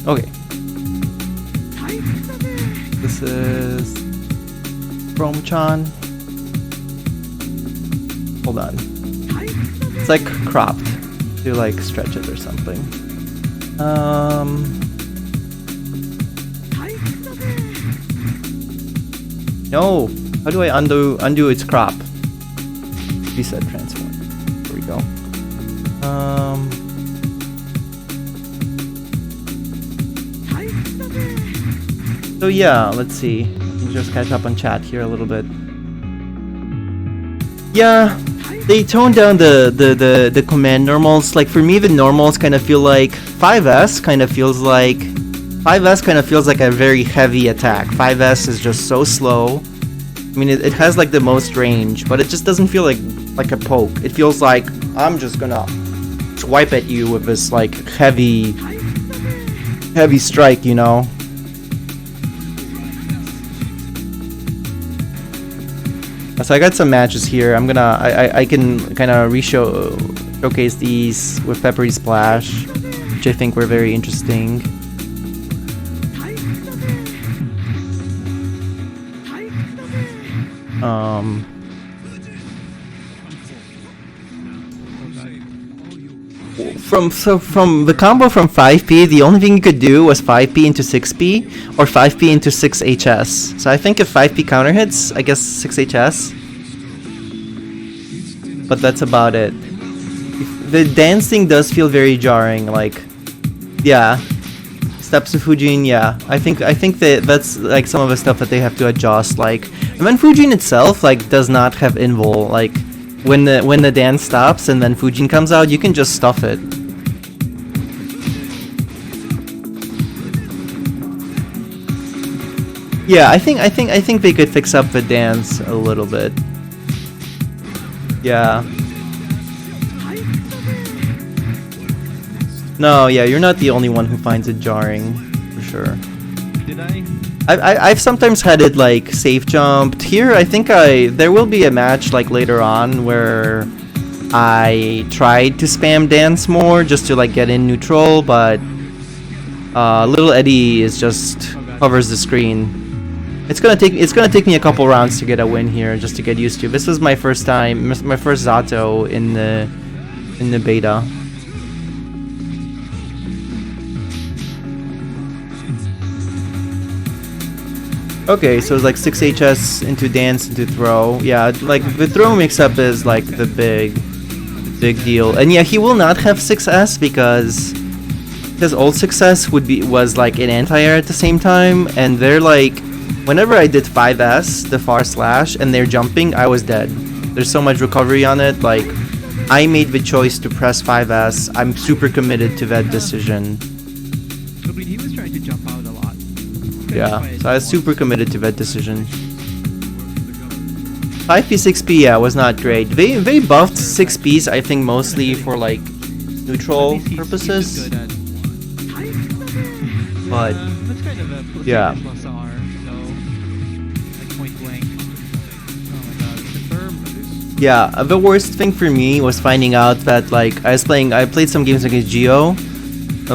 Okay. This is Chrome-chan. Hold on. It's like cropped to like stretch it or something. No. How do I undo its crop? Reset transform. There we go. So yeah, let's see. Just catch up on chat here a little bit. Yeah, they toned down the command normals. Like for me, the normals kind of feel like 5S kind of feels like a very heavy attack. 5S is just so slow. I mean, it has like the most range, but it just doesn't feel like a poke. It feels like I'm just gonna swipe at you with this like heavy strike, you know. So I got some matches here. I can kind of showcase these with Peppery Splash, which I think were very interesting. From the combo from 5P, the only thing you could do was 5P into 6P or 5P into 6HS. So I think if 5P counter hits, I guess 6HS. But that's about it. The dancing does feel very jarring. Like, yeah, steps of fujin. Yeah, I think that's like some of the stuff that they have to adjust. Like, and then fujin itself like does not have invul. Like, when the dance stops and then fujin comes out, you can just stuff it. Yeah, I think they could fix up the dance a little bit. Yeah. No, yeah, you're not the only one who finds it jarring, for sure. Did I? I've sometimes had it like safe jumped. Here, I think there will be a match like later on where I tried to spam dance more just to like get in neutral, but Little Eddie is just covers the screen. It's gonna take me a couple rounds to get a win here, just to get used to. This was my first time, my first Zato in the beta. Okay, so it's like 6HS into dance into throw. Yeah, like the throw mix-up is like the big deal. And yeah, he will not have 6S because old 6S was like an anti-air at the same time, and they're like, whenever I did 5S, the far slash, and they're jumping, I was dead. There's so much recovery on it. Like, I made the choice to press 5S. I'm super committed to that decision. He was trying to jump out a lot. Yeah, so I was super committed to that decision. 5P, 6P, yeah, was not great. They buffed 6Ps, I think, mostly for, like, neutral purposes. But, yeah. Yeah, the worst thing for me was finding out that like I played some games against Gio.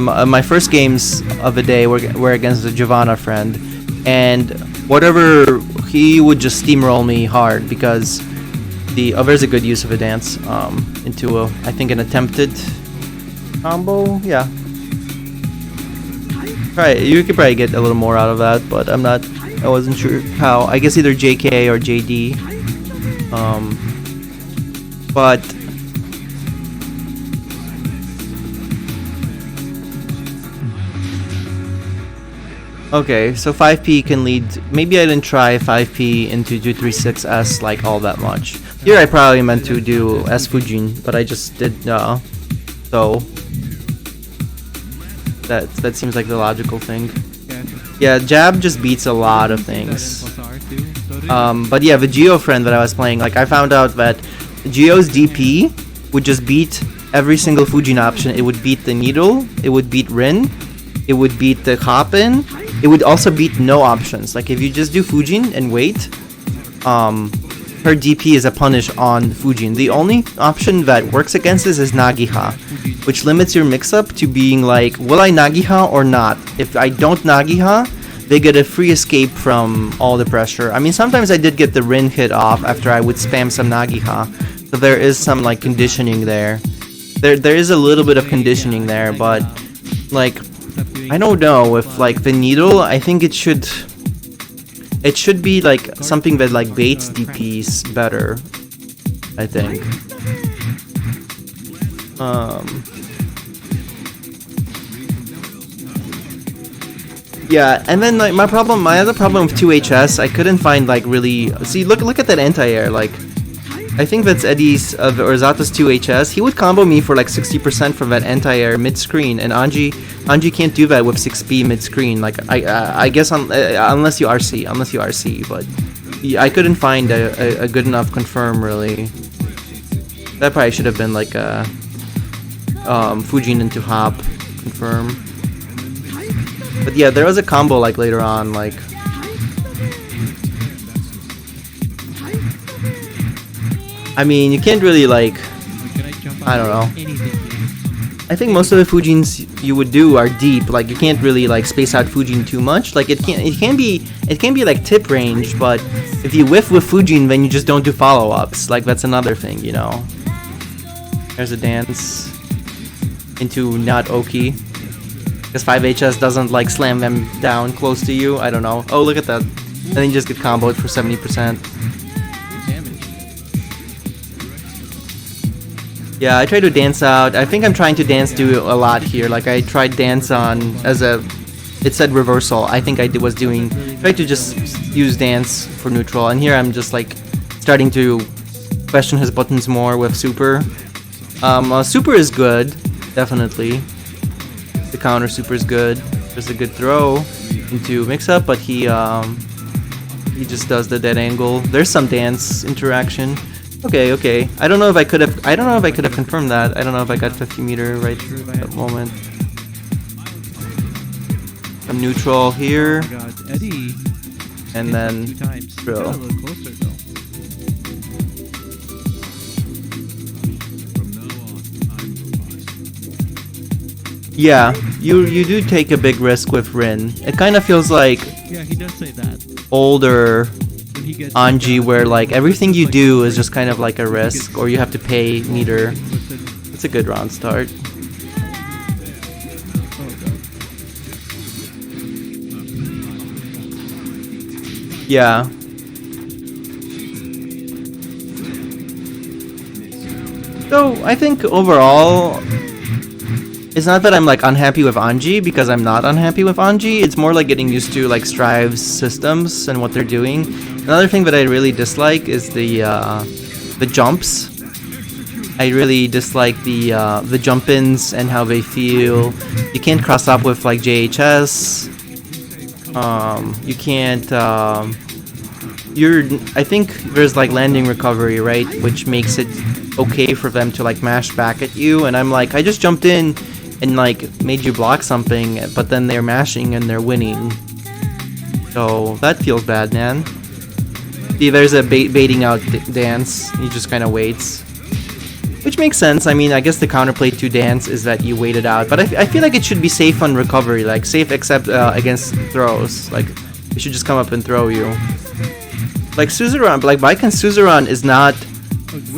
My first games of the day were against a Giovanna friend, and whatever, he would just steamroll me hard because there's a good use of a dance into I think an attempted combo. Yeah, right. You could probably get a little more out of that, but I wasn't sure how. I guess either JK or JD. But okay, so 5P can lead. Maybe I didn't try 5P into 236S like all that much. Here I probably meant to do S Fujin, but I just did so that seems like the logical thing. Yeah, jab just beats a lot of things. But yeah, the Geo friend that I was playing, like I found out that Geo's DP would just beat every single Fujin option. It would beat the needle, it would beat Rin, it would beat the hop-in, it would also beat no options. Like if you just do Fujin and wait, her DP is a punish on Fujin. The only option that works against this is Nagiha. which limits your mix-up to being like, will I Nagiha or not? If I don't Nagiha, they get a free escape from all the pressure. I mean, sometimes I did get the Rin hit off after I would spam some Nagiha, so there is some like conditioning there. There is a little bit of conditioning there, but like, I don't know if like the needle, I think it should be like something that like baits DPs better, I think. Yeah, and then like my other problem with 2HS, I couldn't find like really. See, look at that anti-air. Like, I think that's Eddie's or Zato's 2HS. He would combo me for like 60% from that anti-air mid-screen, and Anji can't do that with 6B mid-screen. Like I guess unless you RC, but yeah, I couldn't find a good enough confirm really. That probably should have been like a fujin into hop confirm. But yeah, there was a combo like later on, like. I mean, you can't really like. I don't know. I think most of the fujins you would do are deep. Like you can't really like space out fujin too much. Like it can be like tip range, but if you whiff with fujin, then you just don't do follow-ups. Like that's another thing, you know. There's a dance into not Oki. Because 5HS doesn't like slam them down close to you. I don't know. Oh, look at that. And then you just get comboed for 70%. Yeah, I try to dance out. I think I'm trying to dance do a lot here. Like I tried dance on as a, it said reversal. I think I was doing, tried to just use dance for neutral. And here I'm just like starting to question his buttons more with super. Super is good, definitely. The counter super is good. There's a good throw into mix-up, but he just does the dead angle. There's some dance interaction. Okay. I don't know if I could have confirmed that. I don't know if I got 50 meter right at that moment. I'm neutral here. Oh my God, Eddie. And then drill. A little closer though. Yeah, you do take a big risk with Rin. It kind of feels like Yeah, he does say that. older When he gets Anji, where like everything you do is just kind of like a risk, or you have to pay meter. It's a good round start. Yeah. So I think overall, it's not that I'm like unhappy with Anji, because I'm not unhappy with Anji. It's more like getting used to like Strive's systems and what they're doing. Another thing that I really dislike is the jumps. I really dislike the jump-ins and how they feel. You can't cross up with like JHS. You can't. I think there's like landing recovery, right, which makes it okay for them to like mash back at you. And I'm like, I just jumped in and like made you block something, but then they're mashing and they're winning. So that feels bad, man. See, there's a baiting out dance. He just kind of waits, which makes sense. I mean, I guess the counterplay to dance is that you wait it out, but I feel like it should be safe on recovery, like safe except against throws. Like it should just come up and throw you. Like Suzerain, like Baiken Suzerain is not.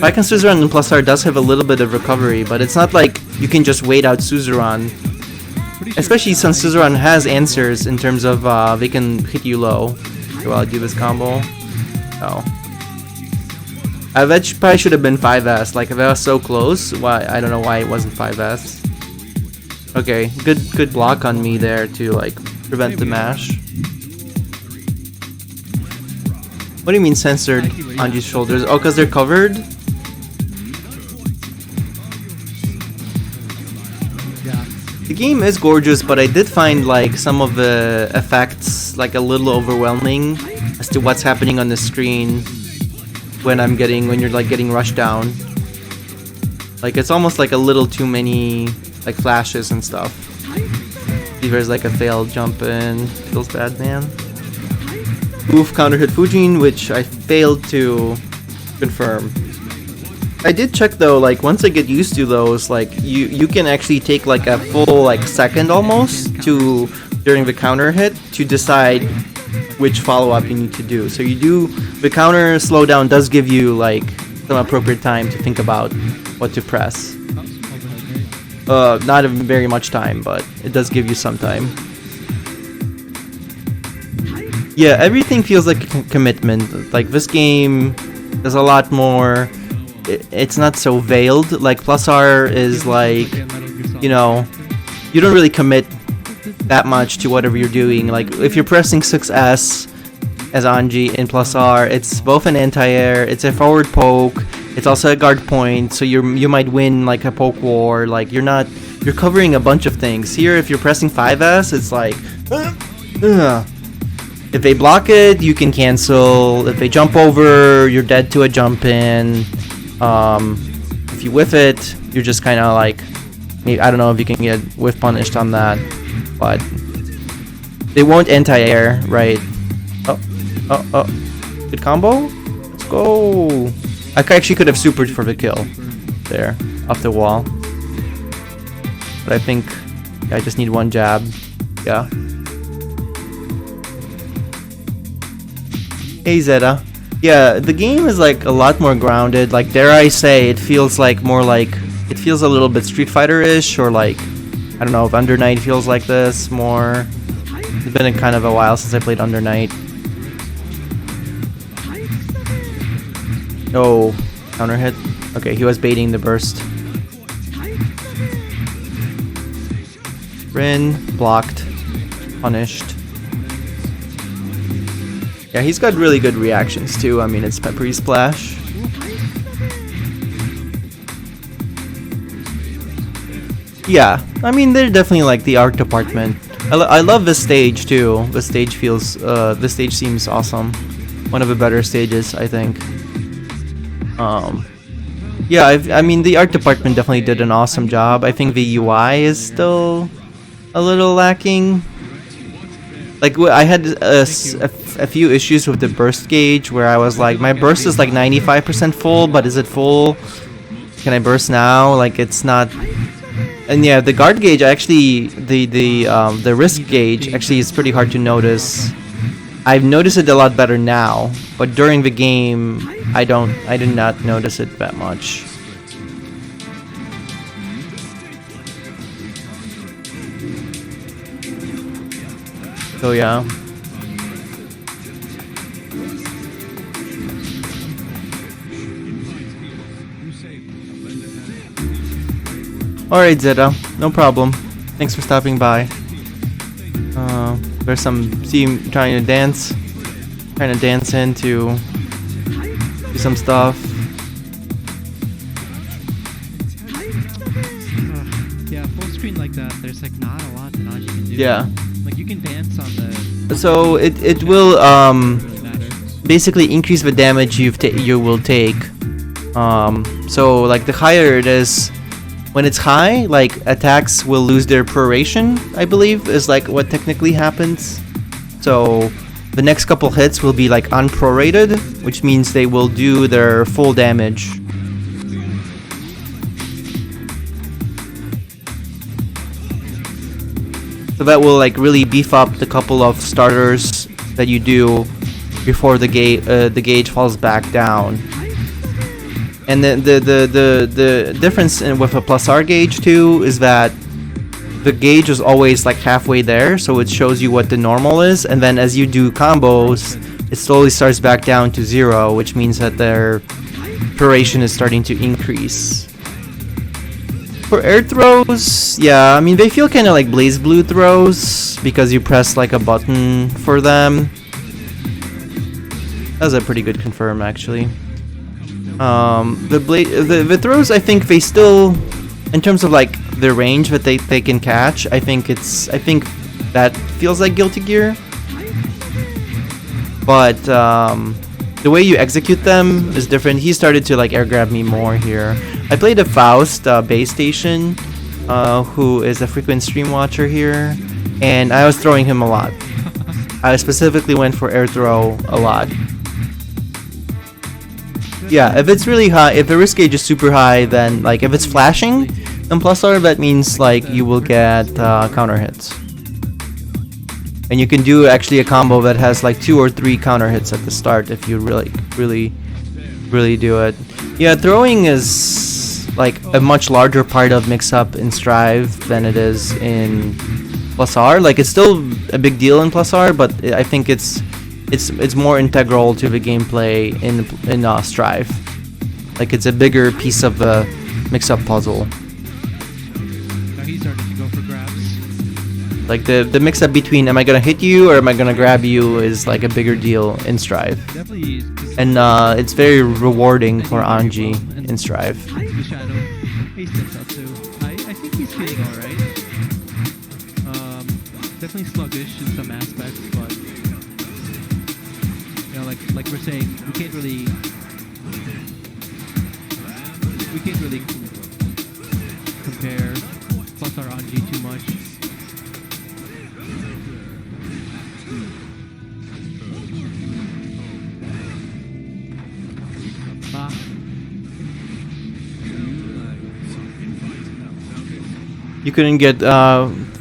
Baiken Suzerain and Plus R does have a little bit of recovery, but it's not like you can just wait out Suzerain. Especially since Suzerain has answers in terms of they can hit you low. Okay, well, I'll do this combo. Oh. That probably should have been 5S. Like, if that was so close, why? I don't know why it wasn't 5S. Okay, good block on me there to like prevent the mash. What do you mean censored Anji's shoulders? Oh, because they're covered? Yeah. The game is gorgeous, but I did find like some of the effects like a little overwhelming as to what's happening on the screen when you're like getting rushed down. Like it's almost like a little too many like flashes and stuff. See, there's like a failed jump in. Feels bad, man. Oof, counter hit Fujin, which I failed to confirm. I did check though, like once I get used to those, like you can actually take like a full like second almost to during the counter hit to decide which follow-up you need to do. So you do the counter slowdown does give you like some appropriate time to think about what to press. Not very much time, but it does give you some time. Yeah, everything feels like a commitment. Like this game, there's a lot more. It's not so veiled. Like plus R is like, you know, you don't really commit that much to whatever you're doing. Like if you're pressing 6S as Anji in plus R, it's both an anti-air, it's a forward poke, it's also a guard point, so you might win like a poke war. Like you're covering a bunch of things. Here if you're pressing 5S, it's like if they block it, you can cancel. If they jump over, you're dead to a jump in. If you whiff it, you're just kind of like, I don't know if you can get whiff punished on that, but they won't anti-air, right? Oh, good combo. Let's go. I actually could have supered for the kill there off the wall, but I think I just need one jab. Yeah. Hey Zeta. Yeah, the game is like a lot more grounded. Like dare I say, it feels like more like it feels a little bit Street Fighter-ish, or like I don't know if Under Night feels like this more. It's been a kind of a while since I played Under Night. Oh, counter hit. Okay, he was baiting the burst. Rin blocked, punished. Yeah, he's got really good reactions too. I mean, it's Peppery Splash. Yeah, I mean, they're definitely like the art department. I love this stage too. This stage feels, this stage seems awesome. One of the better stages, I think. Yeah, I mean, the art department definitely did an awesome job. I think the UI is still a little lacking. Like I had a few issues with the burst gauge where I was like, my burst is like 95% full, but is it full? Can I burst now? Like it's not. And yeah, the guard gauge actually, the risk gauge actually is pretty hard to notice. I've noticed it a lot better now, but during the game, I did not notice it that much. So yeah. Alright Zeta, no problem. Thanks for stopping by. There's some, see him trying to dance in to do some stuff. Yeah, full screen like that, there's like not a lot that Anji can do. Yeah. Like you can dance on the... So it will basically increase the damage you will take. So like the higher it is, when it's high, like attacks will lose their proration, I believe, is like what technically happens. So the next couple hits will be like unprorated, which means they will do their full damage. So that will like really beef up the couple of starters that you do before the gauge falls back down. And the difference with a plus R gauge too is that the gauge is always like halfway there, so it shows you what the normal is, and then as you do combos, it slowly starts back down to 0, which means that their proration is starting to increase. For air throws, yeah, I mean they feel kind of like Blaze Blue throws because you press like a button for them. That was a pretty good confirm actually. The throws, I think they still, in terms of like the range that they can catch, I think that feels like Guilty Gear. But the way you execute them is different. He started to like air grab me more here. I played a Faust base station, who is a frequent stream watcher here, and I was throwing him a lot. I specifically went for air throw a lot. Yeah, if it's really high, if the risk gauge is super high, then like if it's flashing in plus R, that means like you will get counter hits. And you can do actually a combo that has like 2 or 3 counter hits at the start if you really do it. Yeah, throwing is like a much larger part of mix-up in Strive than it is in plus R. Like it's still a big deal in plus R, but I think it's more integral to the gameplay in Strive. Like it's a bigger piece of the mix-up puzzle. Now he's starting to go for grabs. Like the mix-up between am I gonna hit you or am I gonna grab you is like a bigger deal in Strive. Definitely. And it's very rewarding for Anji in Strive. The shadow. He steps up too. I think he's feeling alright. Definitely sluggish in some aspects, but you know, like we're saying, we can't really compare plus our Anji too much. You couldn't get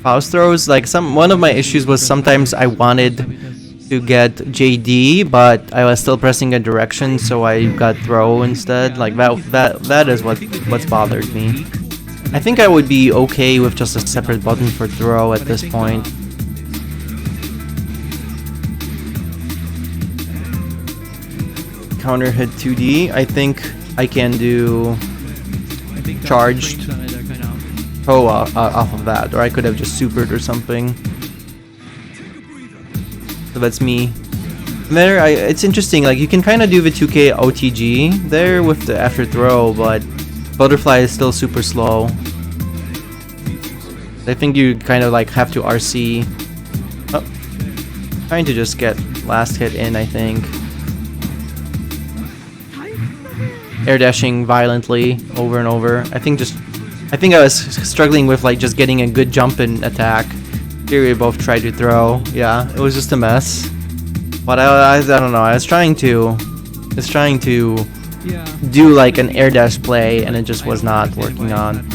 Faust throws. Like one of my issues was sometimes I wanted to get JD, but I was still pressing a direction, so I got throw instead. Like that is what's bothered me. I think I would be okay with just a separate button for throw at this point. Counter hit 2D. I think I can do charged off of that, or I could have just supered or something. So that's me. There, it's interesting. Like you can kind of do the 2K OTG there with the after throw, but butterfly is still super slow. I think you kind of like have to RC. Oh, trying to just get last hit in. I think air dashing violently over and over. I think I was struggling with like just getting a good jump and attack. Here we both tried to throw. Yeah, it was just a mess. But I don't know. I was trying to do like an air dash play, and it just was not working on.